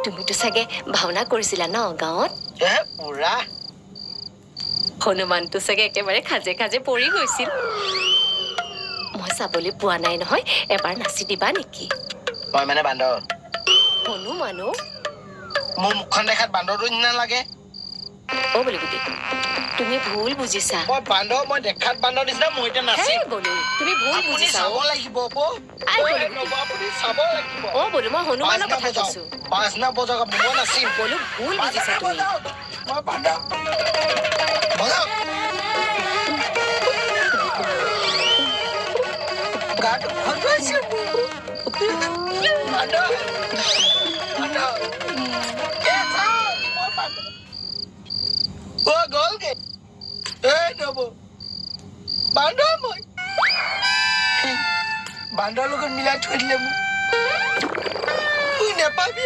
তুমিতো চাগে ভাওনা কৰিছিলা ন গাঁৱত পুৰা হনুমানটো চাগে একেবাৰে খাজে খাজে পৰি গৈছিল মই চাবলৈ পোৱা নাই নহয় এবাৰ নাচি দিবা নেকি মই মানে বান্দৰ হনুমানো মোৰ মুখখন দেখাত বান্দৰটো নিচিনা লাগে অ বলি গুটি তুমি ভুল বুজিছা মই বান্দৰ মই দেখাত বান্দৰ নিচিনা মই এতিয়া নাচিম বলো তুমি ভুল আপুনি বুজিছা চাব লাগিব আপুনি চাব লাগিব অ বলো মই হনুমানৰ কথা কৈছো বাজনা বজাওক মই নাচিম বলো ভুল বুজিছা তুমি মই বান্দৰ বজাওক গাটো খজুৱাইছে বান্দৰ বান্দৰ গ'লগে নব বান্দৰ মই বান্দৰ লগত মিলাই থৈ দিলে মোক নেপাবি